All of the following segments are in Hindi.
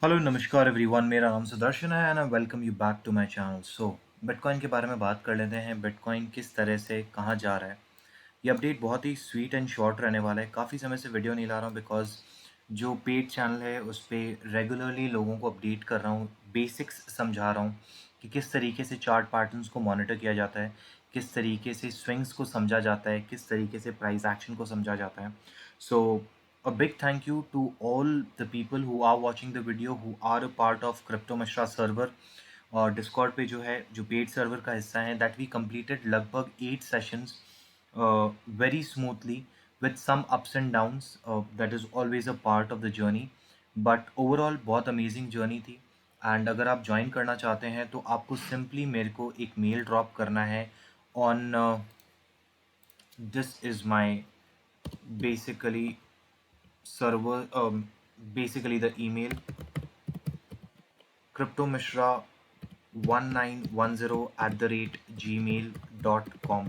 हेलो नमस्कार एवरीवन, मेरा नाम सुदर्शन है and I welcome you back to my channel. So bitcoin के बारे में बात कर लेते हैं। बिटकॉइन किस तरह से कहाँ जा रहा है। ये अपडेट बहुत ही स्वीट एंड शॉर्ट रहने वाला है। काफ़ी समय से वीडियो नहीं ला रहा हूँ बिकॉज जो पेड चैनल है उस पर रेगुलरली लोगों को अपडेट कर रहा हूँ, बेसिक्स समझा रहा हूँ कि किस तरीके से चार्ट पैटर्न्स को मॉनिटर किया जाता है, किस तरीके से स्विंग्स को समझा जाता है, किस तरीके से प्राइस एक्शन को समझा जाता है। सो a big thank you to all the people who are watching the video who are a part of Crypto Mishra server और डिस्कॉर्ड पे जो है जो पेड सर्वर का हिस्सा है दैट वी कंप्लीटेड लगभग 8 sessions very smoothly with some ups and downs. That is always a part of the journey, but overall बहुत अमेजिंग जर्नी थी। एंड अगर आप ज्वाइन करना चाहते हैं तो आपको सिंपली मेरे को एक मेल ड्रॉप करना है on this is my basically server, basically the email cryptomishra1910@gmail.com,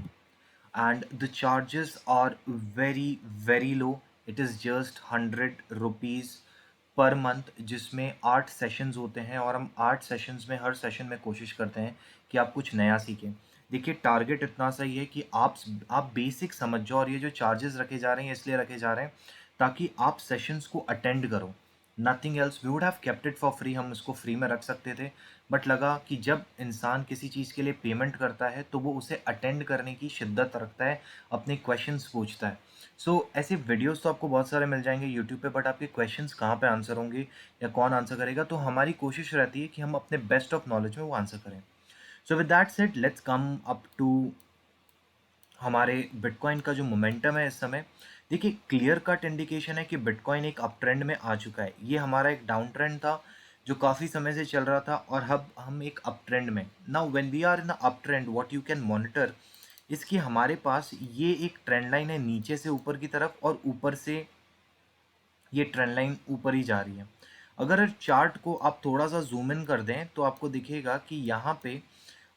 and the charges are very low. It is just 100 rupees per month, जिसमें 8 सेशंस होते हैं और हम 8 सेशंस में हर सेशन में कोशिश करते हैं कि आप कुछ नया सीखें। देखिए, टारगेट इतना सही है कि आप बेसिक समझ जाओ, और ये जो चार्जेस रखे जा रहे हैं इसलिए रखे जा रहे हैं ताकि आप सेशंस को अटेंड करो। Nothing else. We would have kept it for free, हम इसको फ्री में रख सकते थे, बट लगा कि जब इंसान किसी चीज़ के लिए पेमेंट करता है तो वो उसे अटेंड करने की शिद्दत रखता है, अपने क्वेश्चंस पूछता है। ऐसे वीडियोस तो आपको बहुत सारे मिल जाएंगे यूट्यूब पे, बट आपके क्वेश्चंस कहाँ पे आंसर होंगे या कौन आंसर करेगा? तो हमारी कोशिश रहती है कि हम अपने बेस्ट ऑफ नॉलेज में वो आंसर करें। So with that said, let's come up to हमारे बिटकॉइन का जो मोमेंटम है इस समय। देखिए, क्लियर कट इंडिकेशन है कि बिटकॉइन एक अप ट्रेंड में आ चुका है। ये हमारा एक डाउन ट्रेंड था जो काफ़ी समय से चल रहा था, और अब हम एक अप ट्रेंड में। Now when we are in up trend, what you can monitor इसकी हमारे पास ये एक ट्रेंड लाइन है नीचे से ऊपर की तरफ, और ऊपर से ये ट्रेंड लाइन ऊपर ही जा रही है। अगर चार्ट को आप थोड़ा सा जूम इन कर दें तो आपको दिखेगा कि यहाँ पे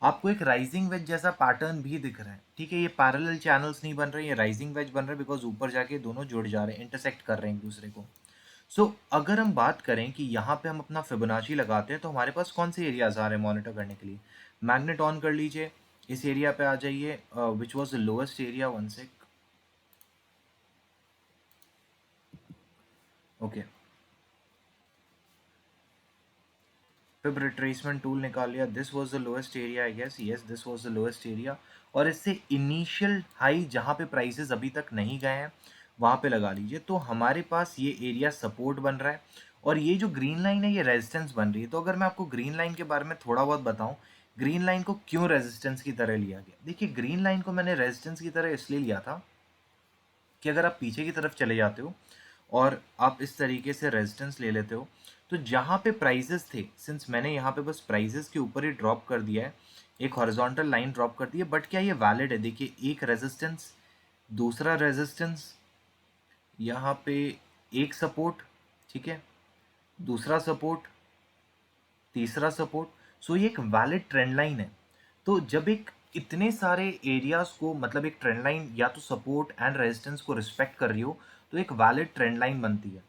आपको एक राइजिंग वेज जैसा पैटर्न भी दिख रहा है। ठीक है, ये पैरेलल चैनल्स नहीं बन रहे, ये राइजिंग वेज बन रहे हैं बिकॉज ऊपर जाके दोनों जुड़ जा रहे हैं, इंटरसेक्ट कर रहे हैं एक दूसरे को। अगर हम बात करें कि यहाँ पे हम अपना फिबोनाची लगाते हैं तो हमारे पास कौन से एरियाज आ रहे हैं मॉनिटर करने के लिए। मैग्नेट ऑन कर लीजिए, इस एरिया पे आ जाइए, which was the lowest area. One sec. Okay, fib retracement tool निकाल लिया। This was the lowest area, I guess. Yes, this was the lowest area. और इससे इनिशियल हाई जहाँ पे प्राइसेस अभी तक नहीं गए हैं वहाँ पे लगा लीजिए, तो हमारे पास ये एरिया सपोर्ट बन रहा है। और ये जो ग्रीन लाइन है ये रेजिस्टेंस बन रही है। तो अगर मैं आपको ग्रीन लाइन के बारे में थोड़ा बहुत बताऊं, ग्रीन लाइन को क्यों रेजिस्टेंस की तरह लिया गया। देखिए, ग्रीन लाइन को मैंने रेजिस्टेंस की तरह इसलिए लिया था कि अगर आप पीछे की तरफ चले जाते हो और आप इस तरीके से रेजिस्टेंस ले लेते हो, तो जहाँ पे प्राइजेस थे, सिंस मैंने यहाँ पे बस प्राइजेस के ऊपर ही ड्रॉप कर दिया है, एक हॉरिजॉन्टल लाइन ड्रॉप कर दी है, बट क्या ये वैलिड है? देखिए, एक रेजिस्टेंस, दूसरा रेजिस्टेंस, यहाँ पे एक सपोर्ट, ठीक है, दूसरा सपोर्ट, तीसरा सपोर्ट। ये एक वैलिड ट्रेंड लाइन है। तो जब एक इतने सारे एरियाज को, मतलब एक ट्रेंड लाइन या तो सपोर्ट एंड रेजिस्टेंस को रिस्पेक्ट कर रही हो, तो एक वैलिड ट्रेंड लाइन बनती है।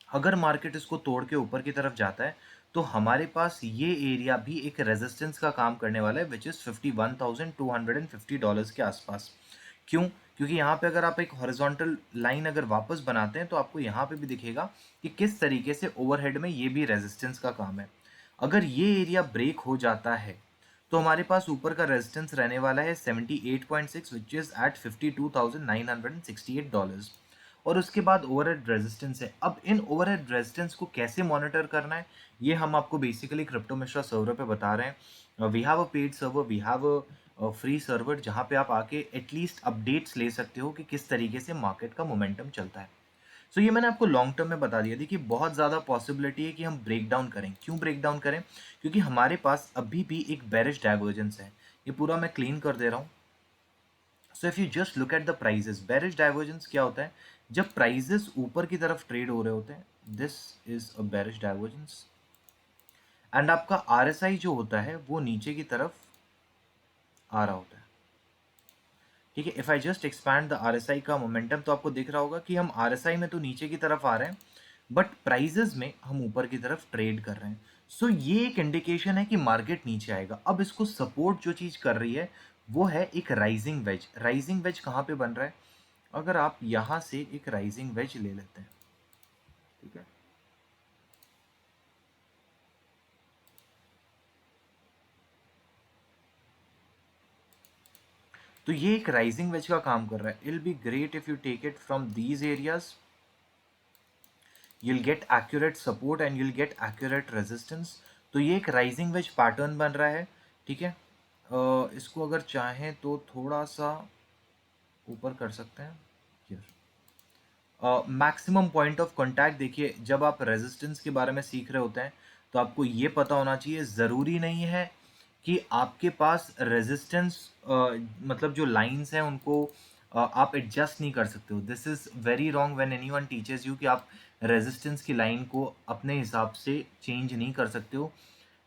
अगर मार्केट इसको तोड़ के ऊपर की तरफ जाता है तो हमारे पास ये एरिया भी एक रेजिस्टेंस का काम करने वाला है, विच इज़ $51,250 के आसपास। क्यों? क्योंकि यहाँ पे अगर आप एक हॉरिजॉन्टल लाइन अगर वापस बनाते हैं तो आपको यहाँ पे भी दिखेगा कि किस तरीके से ओवरहेड में ये भी रेजिस्टेंस का काम है। अगर ये एरिया ब्रेक हो जाता है तो हमारे पास ऊपर का रेजिस्टेंस रहने वाला है 78.6, विच इज़ एट $52,968, और उसके बाद ओवरहेड रेजिस्टेंस है। अब इन ओवरहेड रेजिस्टेंस को कैसे मॉनिटर करना है ये हम आपको बेसिकली क्रिप्टो मिश्रा सर्वर पे बता रहे हैं। We have a paid server, we have a free server, जहाँ पे आप आके एटलीस्ट अपडेट्स ले सकते हो कि किस तरीके से मार्केट का मोमेंटम चलता है। ये मैंने आपको लॉन्ग टर्म में बता दिया। देखिए, बहुत ज़्यादा पॉसिबिलिटी है कि हम ब्रेक डाउन करें। क्यों ब्रेक डाउन करें? क्योंकि हमारे पास अभी भी एक बेरिश डाइवर्जेंस है। ये पूरा मैं क्लीन कर दे रहा हूँ। If you just look at the prices, bearish divergence क्या होता है? जब प्राइजेस ऊपर की तरफ ट्रेड हो रहे होते हैं, this is a bearish divergence, and आपका आरएसआई जो होता है वो नीचे की तरफ आ रहा होता है। ठीक है, if I just expand the RSI का मोमेंटम, तो आपको दिख रहा होगा कि हम आरएसआई में तो नीचे की तरफ आ रहे हैं, बट प्राइजेस में हम ऊपर की तरफ ट्रेड कर रहे हैं। सो ये एक इंडिकेशन है कि मार्केट नीचे आएगा। अब इसको सपोर्ट जो चीज़ कर रही है वो है एक राइजिंग वेज। राइजिंग वेज कहाँ पे बन रहा है? अगर आप यहाँ से एक राइजिंग वेज ले लेते हैं, ठीक है, तो ये एक राइजिंग वेज का काम कर रहा है। It be great if you take it from these areas, you'll get accurate support and you'll get accurate resistance। तो ये एक राइजिंग वेज पैटर्न बन रहा है, ठीक है। इसको अगर चाहें तो थोड़ा सा ऊपर कर सकते हैं। मैक्सिमम पॉइंट ऑफ कांटेक्ट देखिए, जब आप रेजिस्टेंस के बारे में सीख रहे होते हैं तो आपको ये पता होना चाहिए, ज़रूरी नहीं है कि आपके पास रेजिस्टेंस मतलब जो लाइंस हैं उनको आप एडजस्ट नहीं कर सकते हो। This is very wrong when anyone teachers you कि आप रेजिस्टेंस की लाइन को अपने हिसाब से चेंज नहीं कर सकते हो।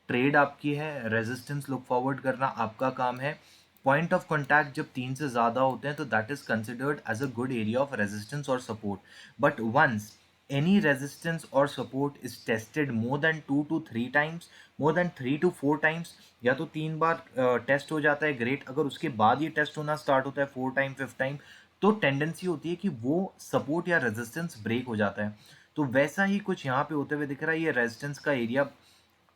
ट्रेड आपकी है, रेजिस्टेंस लुक फॉरवर्ड करना आपका काम है। पॉइंट ऑफ कॉन्टैक्ट जब 3 से ज़्यादा होते हैं तो that is considered as a good area of resistance और support. But once any resistance और support is tested more than 2 to 3 times, more than 3 to 4 times, या तो 3 बार टेस्ट हो जाता है, ग्रेट। अगर उसके बाद ये टेस्ट होना स्टार्ट होता है 4 टाइम 5 टाइम, तो टेंडेंसी होती है कि वो सपोर्ट या रेजिस्टेंस ब्रेक हो जाता है। तो वैसा ही कुछ यहाँ पे होते हुए दिख रहा है, ये रेजिस्टेंस का एरिया।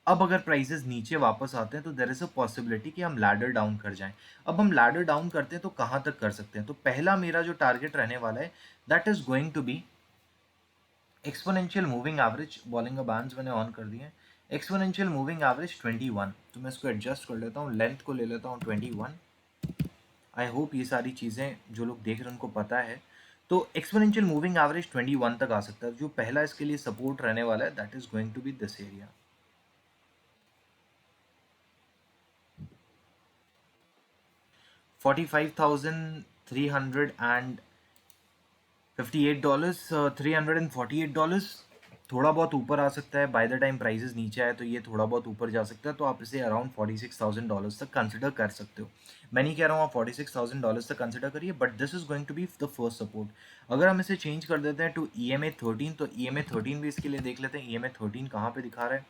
अब अगर प्राइसेस नीचे वापस आते हैं तो देयर इज अ पॉसिबिलिटी कि हम लैडर डाउन कर जाएं। अब हम लैडर डाउन करते हैं तो कहाँ तक कर सकते हैं? तो पहला मेरा जो टारगेट रहने वाला है that is going to be exponential moving average. Bollinger bands मैंने ऑन कर दिए हैं। एक्सपोनेंशियल मूविंग एवरेज 21, तो मैं इसको एडजस्ट कर लेता हूँ, लेंथ को ले लेता हूँ 21। आई होप ये सारी चीज़ें जो लोग देख रहे हैं उनको पता है। तो एक्सपोनेंशियल मूविंग एवरेज 21 तक आ सकता है। जो पहला इसके लिए सपोर्ट रहने वाला है that is going to be this area. 45,358 dollars, $348। थोड़ा बहुत ऊपर आ सकता है बाय द टाइम प्राइसेस नीचे आए, तो ये थोड़ा बहुत ऊपर जा सकता है। तो आप इसे अराउंड $46,000 तक कंसिडर कर सकते हो। मैं नहीं कह रहा हूँ आप $46,000 तक कंसिडर करिए, but this is going to be the first support. अगर हम इसे चेंज कर देते हैं टू EMA 13, तो EMA 13 भी इसके लिए देख लेते हैं। EMA 13 कहाँ पे दिखा रहा है?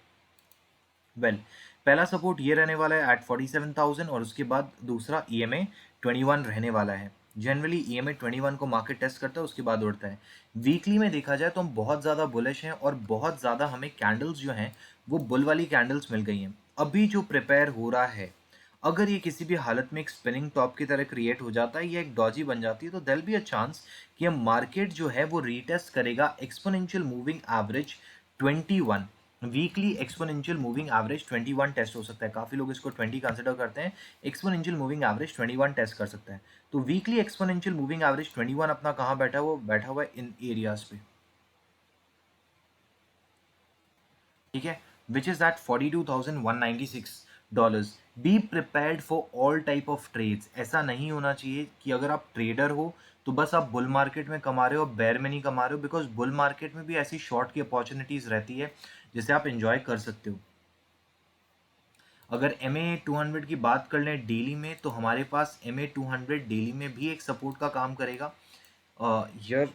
वेल पहला सपोर्ट ये रहने वाला है एट 47,000, और उसके बाद दूसरा EMA 21 रहने वाला है। जनरली EMA 21 को मार्केट टेस्ट करता है, उसके बाद उड़ता है। वीकली में देखा जाए तो हम बहुत ज़्यादा बुलिश हैं, और बहुत ज़्यादा हमें कैंडल्स जो हैं वो बुल वाली कैंडल्स मिल गई हैं। अभी जो प्रिपेयर हो रहा है, अगर ये किसी भी हालत में एक स्पिनिंग टॉप की तरह क्रिएट हो जाता है या एक डॉजी बन जाती है, तो देयर बी अ चांस कि हम मार्केट जो है वो रीटेस्ट करेगा exponential moving average 21। Weekly exponential moving average 21 test हो सकता है। काफ़ी लोग इसको 20 कंसिडर करते हैं। एक्सपोनेंशियल मूविंग एवरेज 21 टेस्ट कर सकता है। तो वीकली एक्सपोनेंशियल मूविंग एवरेज 21 अपना कहाँ बैठा है? वो बैठा हुआ है इन एरियाज पे, ठीक है, which is at $42,196। Be prepared for all type of trades. ऐसा नहीं होना चाहिए कि अगर आप ट्रेडर हो तो बस आप बुल मार्केट में कमा रहे हो, बेयर में नहीं कमा रहे हो, बिकॉज बुल मार्केट में भी ऐसी शॉर्ट की अपॉर्चुनिटीज रहती है जिसे आप इंजॉय कर सकते हो। अगर MA 200 की बात कर लें डेली में, तो हमारे पास MA 200 डेली में भी एक सपोर्ट का काम करेगा। Here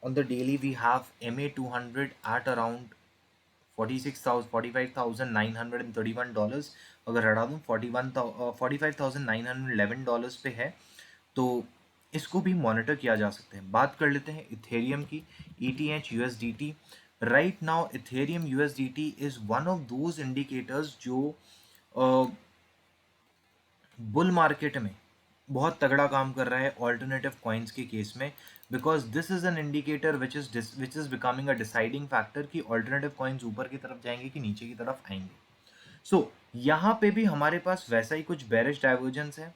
on the daily we have MA 200 at around 45,931 dollars. अगर हटा दूँ 45,911 पे है, तो इसको भी मॉनिटर किया जा सकता है। बात कर लेते हैं इथेरियम की, ETH USDT। Right now Ethereum USDT is one of those indicators जो बुल मार्केट में बहुत तगड़ा काम कर रहा है ऑल्टरनेटिव कॉइन्स के केस में, because this is an indicator which is becoming a deciding factor कि ऑल्टरनेटिव कॉइन्स ऊपर की तरफ जाएंगे कि नीचे की तरफ आएंगे। सो यहाँ पे भी हमारे पास वैसा ही कुछ बेरिश डाइवर्जेंस है।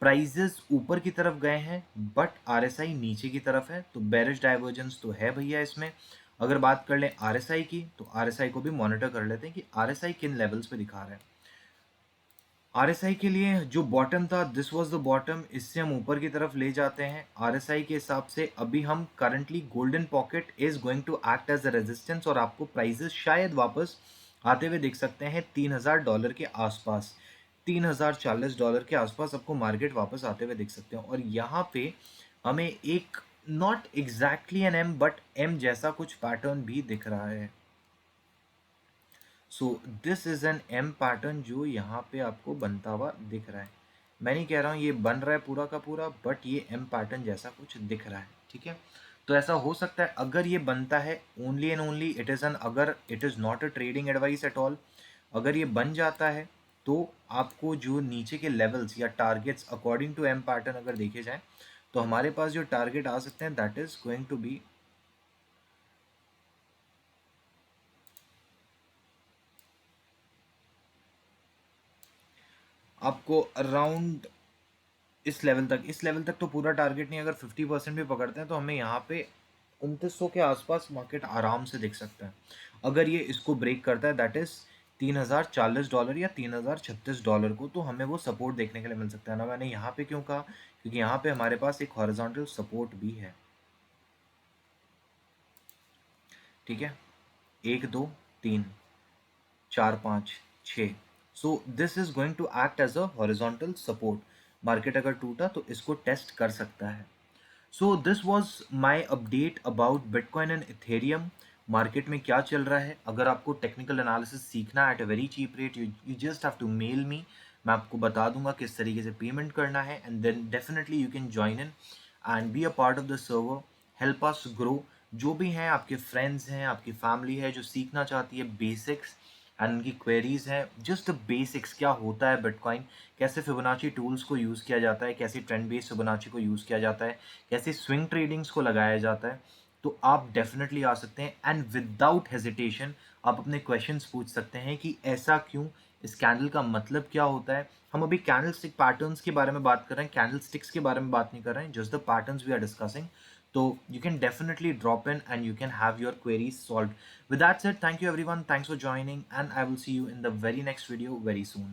प्राइजेस ऊपर की तरफ गए हैं बट RSI नीचे की तरफ है, तो बेरिश डाइवर्जेंस तो है भैया इसमें। अगर बात कर लें RSI की, तो RSI को भी मॉनिटर कर लेते हैं कि RSI किन लेवल्स पे दिखा रहा है। RSI के लिए जो बॉटम था, दिस वाज द बॉटम, इससे हम ऊपर की तरफ ले जाते हैं। RSI के हिसाब से अभी हम currently golden pocket is going to act as a resistance, और आपको प्राइजेस शायद वापस आते हुए देख सकते हैं $3,000 के आसपास। $3,040 के आसपास आपको मार्केट वापस आते हुए देख सकते हैं। और यहाँ पे हमें एक not exactly an M, but M जैसा कुछ पैटर्न भी दिख रहा है। So this is an M pattern जो यहाँ पे आपको बनता हुआ दिख रहा है। मैं नहीं कह रहा हूँ ये बन रहा है पूरा का पूरा, बट ये एम पैटर्न जैसा कुछ दिख रहा है, ठीक है। तो ऐसा हो सकता है अगर ये बनता है, only and only it is an, अगर it is not a trading advice at all, अगर ये बन जाता है तो आपको जो नीचे के लेवल्स या targets according to M pattern अगर देखे जाएं, तो हमारे पास जो टारगेट आ सकते हैं that is going to be, आपको अराउंड इस लेवल तक तो पूरा टारगेट नहीं, अगर 50% भी पकड़ते हैं तो हमें यहाँ पे 2900 के आसपास मार्केट आराम से दिख सकता है। अगर ये इसको ब्रेक करता है दैट इज $3040 या $3036 को, तो हमें वो सपोर्ट देखने के लिए मिल सकता है ना। मैंने यहाँ पे क्यों कहा, क्योंकि यहाँ पे हमारे पास एक हॉरिजॉन्टल सपोर्ट भी है, ठीक है। 1 2 3 4 5 6, so this is going to act as a horizontal support. Market अगर टूटा तो इसको टेस्ट कर सकता है। So this was my update about Bitcoin and Ethereum. Market में क्या चल रहा है। अगर आपको टेक्निकल एनालिसिस सीखना है at a very cheap rate, you just have to mail me. मैं आपको बता दूंगा किस तरीके से पेमेंट करना है, and then definitely you can join in and be a part of the server, help us grow. जो भी हैं आपके फ्रेंड्स हैं, आपकी फैमिली है जो सीखना चाहती है बेसिक्स एंड उनकी क्वेरीज हैं, जस्ट द बेसिक्स, क्या होता है बिटकॉइन, कैसे फिबोनाची टूल्स को यूज़ किया जाता है, कैसे ट्रेंड बेस्ड फिबोनाची को यूज़ किया जाता है, कैसे स्विंग ट्रेडिंग्स को लगाया जाता है, तो आप डेफिनेटली आ सकते हैं एंड विदाउट हेजिटेशन आप अपने क्वेश्चंस पूछ सकते हैं कि ऐसा क्यों, इस कैंडल का मतलब क्या होता है। हम अभी कैंडल स्टिक पैटर्न्स के बारे में बात कर रहे हैं, कैंडल स्टिक्स के बारे में बात नहीं कर रहे हैं, just the patterns we are discussing. So you can definitely drop in and you can have your queries solved. With that said, thank you everyone. Thanks for joining, and I will see you in the very next video very soon.